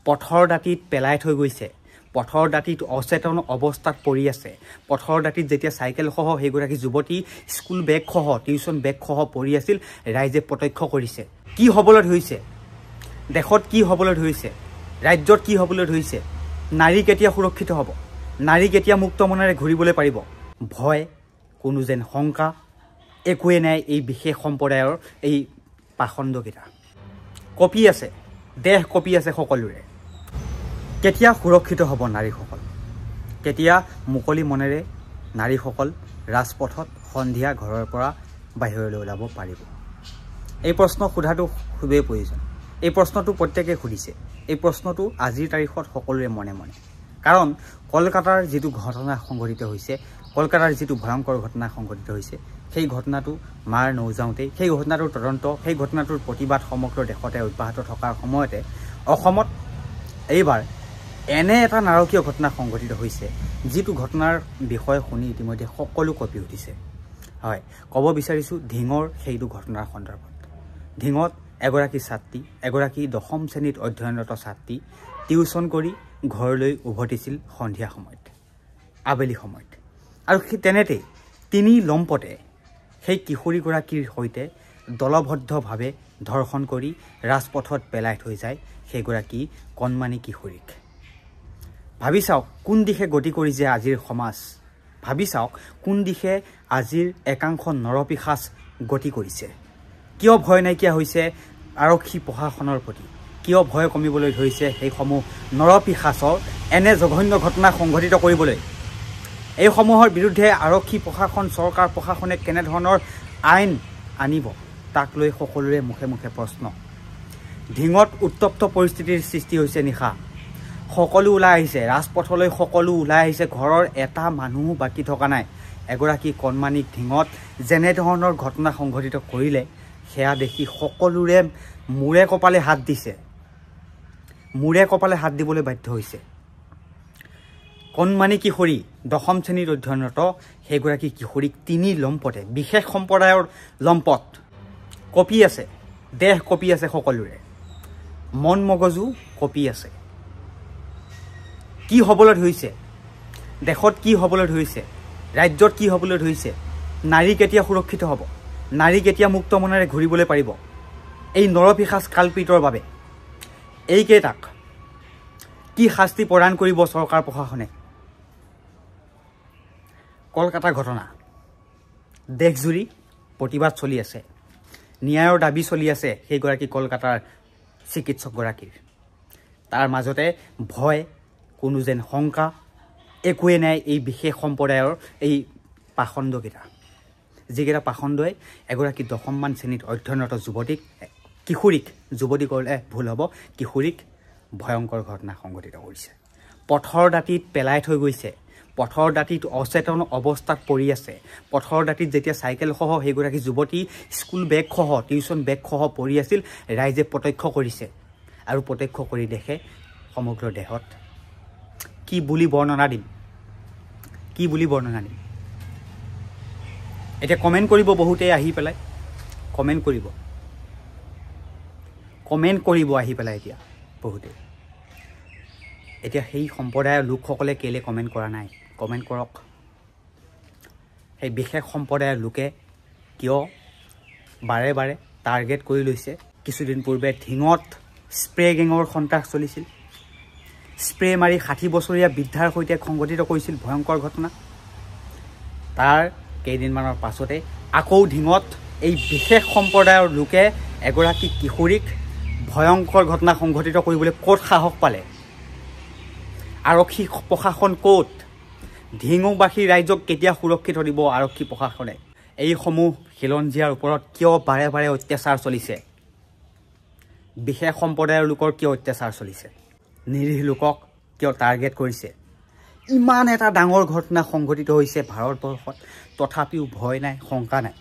পথৰ দাঁতিত পেলাই থৈ গৈছে পথৰ দাঁতিত অচেতন অৱস্থাত পৰি আছে পথৰ দাঁতিত যেতিয়া চাইকেলসহ সেইগৰাকী যুৱতী স্কুল বেগসহ টিউচন বেগসহ পৰি আছিল ৰাইজে প্ৰত্যক্ষ কৰিছে কি হ'বলৈ ধৰিছে দেশত কি হ'বলৈ ধৰিছে ৰাজ্যত কি হ'বলৈ ধৰিছে নাৰী কেতিয়া সুৰক্ষিত হ'ব নাৰী কেতিয়া মুক্ত মনেৰে ঘূৰিবলৈ পাৰিব ভয় কোনো যেন শংকা একোৱে নাই এই বিশেষ সম্প্ৰদায়ৰ এই পাখণ্ডকেইটা কপি আছে দেহ কপি আছে সকলোৰে কেতিয়া সুৰক্ষিত হ'ব নাৰীসকল কেতিয়া মুকলি মনেৰে নাৰীসকল ৰাজপথত সন্ধিয়া ঘৰৰ পৰা বাহিৰলৈ ওলাব পাৰিব এই প্ৰশ্ন সোধাটো খুবেই প্ৰয়োজন এই প্ৰশ্নটো প্ৰত্যেকে সুধিছে এই প্ৰশ্নটো আজিৰ তাৰিখত সকলোৰে মনে মনে কাৰণ কলকাতাৰ যিটো ঘটনা সংঘটিত হৈছে কলকাতাৰ যিটো ভয়ংকৰ ঘটনা সংঘটিত হৈছে সেই ঘটনাটো মাৰ নৌজাওঁতেই সেই ঘটনাটোৰ তদন্ত সেই ঘটনাটোৰ প্ৰতিবাদ সমগ্ৰ দেশতে অব্যাহত থকাৰ সময়তে অসমত এইবাৰ এনে এটা নাৰকীয় ঘটনা সংঘটিত হৈছে যিটো ঘটনাৰ বিষয়ে শুনি ইতিমধ্যে সকলো কঁপি উঠিছে হয় ক'ব বিচাৰিছোঁ ঢিঙৰ সেইটো ঘটনাৰ সন্দৰ্ভত ঢিঙত এগৰাকী ছাত্ৰী এগৰাকী 10ম শ্ৰেণীত অধ্যয়নৰত ছাত্ৰী টিউচন কৰি ঘৰলৈ উভতিছিল সন্ধিয়া সময়ত আবেলি সময়ত আৰু সেই তেনেতেই তিনি লম্পটে সেই কিশোৰীগৰাকীৰ সৈতে দলবদ্ধভাৱে ধৰ্ষণ কৰি ৰাজপথত পেলাই থৈ যায় সেইগৰাকী কণমানি কিশোৰীক ভাবি চাওক কোন দিশে গতি কৰিছে আজিৰ সমাজ ভাবি চাওক কোন দিশে আজিৰ একাংশ নৰপিশাচ গতি কৰিছে কিয় ভয় নাইকিয়া হৈছে আৰক্ষী প্ৰশাসনৰ প্ৰতি কিয় ভয় কমিবলৈ ধৰিছে সেইসমূহ নৰপিশাচৰ এনে জঘন্য ঘটনা সংঘটিত কৰিবলৈ এইসমূহৰ বিৰুদ্ধে আৰক্ষী প্ৰশাসন চৰকাৰ প্ৰশাসনে কেনেধৰণৰ আইন আনিব তাক লৈ সকলোৰে মুখে মুখে প্ৰশ্ন ঢিঙত উত্তপ্ত পৰিস্থিতিৰ সৃষ্টি হৈছে নিশা সকলো ওলাই আহিছে ৰাজপথলৈ সকলো ওলাই আহিছে ঘৰৰ এটা মানুহ বাকী থকা নাই এগৰাকী কণমানিক ঢিঙত যেনেধৰণৰ ঘটনা সংঘটিত কৰিলে সেয়া দেখি সকলোৰে মূৰে কপালে হাত দিছে মূৰে কপালে হাত দিবলৈ বাধ্য হৈছে কণমানি কিশোৰী 10ম শ্ৰেণীত অধ্যয়নৰত সেইগৰাকী কিশোৰীক তিনি লম্পটে বিশেষ সম্প্ৰদায়ৰ লম্পট কপি আছে দেহ কপি আছে সকলোৰে মন মগজু কপি আছে কি হ'বলৈ ধৰিছে দেশত কি হ'বলৈ ধৰিছে ৰাজ্যত কি হ'বলৈ ধৰিছে নাৰী কেতিয়া সুৰক্ষিত হ'ব নাৰী কেতিয়া মুক্ত মনেৰে ঘূৰিবলৈ পাৰিব এই নৰপিশাচ কালপিতৰ বাবে এইকেইটাক কি শাস্তি প্ৰদান কৰিব চৰকাৰ প্ৰশাসনে কলকাতা ঘটনা দেশজুৰি প্ৰতিবাদ চলি আছে ন্যায়ৰ দাবী চলি আছে সেইগৰাকী কলকাতাৰ চিকিৎসকগৰাকীৰ তাৰ মাজতে ভয় কোনো যেন শংকা একোৱে নাই এই বিশেষ সম্প্ৰদায়ৰ এই পাখণ্ডকেইটা যিকেইটা পাখণ্ডই এগৰাকী 10মান শ্ৰেণীত অধ্যয়নৰত যুৱতীক কিশোৰীক যুৱতী ক'লে ভুল হ'ব কিশোৰীক ভয়ংকৰ ঘটনা সংঘটিত কৰিছে পথৰ দাঁতিত পেলাই থৈ গৈছে পথৰ দাঁতিত অচেতন অৱস্থাত পৰি আছে পথৰ দাঁতিত যেতিয়া চাইকেলসহ সেইগৰাকী যুৱতী স্কুল বেগসহ টিউচন বেগসহ পৰি আছিল ৰাইজে প্ৰত্যক্ষ কৰিছে আৰু প্ৰত্যক্ষ কৰি দেখে সমগ্ৰ দেশত কি বুলি বৰ্ণনা দিম এতিয়া কমেণ্ট কৰিব বহুতে আহি পেলাই কমেণ্ট কৰিব আহি পেলাই এতিয়া বহুতে এতিয়া সেই সম্প্ৰদায়ৰ লোকসকলে কেলে কমেণ্ট কৰা নাই কমেণ্ট কৰক সেই বিশেষ সম্প্ৰদায়ৰ লোকে কিয় বাৰে বাৰে টাৰ্গেট কৰি লৈছে কিছুদিন পূৰ্বে ঢিঙত স্প্ৰে গেঙৰ সন্ত্ৰাস চলিছিল স্প্ৰে মাৰি 60 বছৰীয়া বৃদ্ধাৰ সৈতে সংঘটিত কৰিছিল ভয়ংকৰ ঘটনা তাৰ কেইদিনমানৰ পাছতে আকৌ ঢিঙত এই বিশেষ সম্প্ৰদায়ৰ লোকে এগৰাকী কিশোৰীক ভয়ংকৰ ঘটনা সংঘটিত কৰিবলৈ ক'ত সাহস পালে আৰক্ষী প্ৰশাসন ক'ত ঢিঙবাসী ৰাইজক কেতিয়া সুৰক্ষিত দিব আৰক্ষী প্ৰশাসনে এইসমূহ খিলঞ্জীয়াৰ ওপৰত কিয় বাৰে বাৰে অত্যাচাৰ চলিছে বিশেষ সম্প্ৰদায়ৰ লোকৰ কিয় অত্যাচাৰ চলিছে নিৰীহ লোকক কিয় টাৰ্গেট কৰিছে ইমান এটা ডাঙৰ ঘটনা সংঘটিত হৈছে ভাৰতবৰ্ষত তথাপিও ভয় নাই শংকা নাই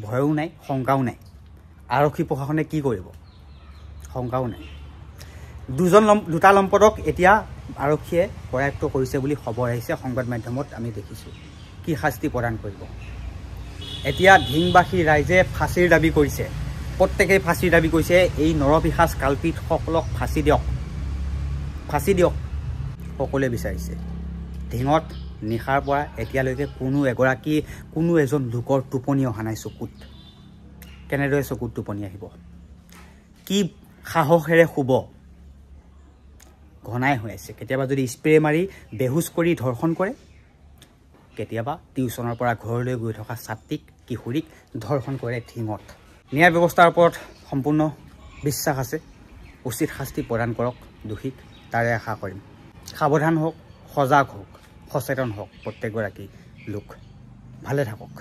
ভয়ও নাই শংকাও নাই আৰক্ষী প্ৰশাসনে কি কৰিব শংকাও নাই দুটা লম্পটক এতিয়া আৰক্ষীয়ে কৰায়ত্ব কৰিছে বুলি খবৰ আহিছে সংবাদ মাধ্যমত আমি দেখিছোঁ কি শাস্তি প্ৰদান কৰিব এতিয়া ঢিঙবাসী ৰাইজে ফাঁচীৰ দাবী কৰিছে প্ৰত্যেকেই ফাঁচীৰ দাবী কৰিছে এই নৰপিশাচ কালপিতসকলক ফাঁচি দিয়ক সকলোৱে বিচাৰিছে ঢিঙত নিশাৰ পৰা এতিয়ালৈকে কোনো এজন লোকৰ টোপনি অহা নাই চকুত কেনেদৰে চকুত টোপনি আহিব কি সাহসেৰে শুব ঘনাই হৈ আছে কেতিয়াবা যদি স্প্ৰে মাৰি বেহুচ কৰি ধৰ্ষণ কৰে কেতিয়াবা টিউচনৰ পৰা ঘৰলৈ গৈ থকা ছাত্ৰীক কিশোৰীক ধৰ্ষণ কৰে ঢিঙত ন্যায় ব্যৱস্থাৰ ওপৰত সম্পূৰ্ণ বিশ্বাস আছে উচিত শাস্তি প্ৰদান কৰক দোষীক তাৰে আশা কৰিম সাৱধান হওক সজাগ হওক সচেতন হওক প্ৰত্যেকগৰাকী লোক ভালে থাকক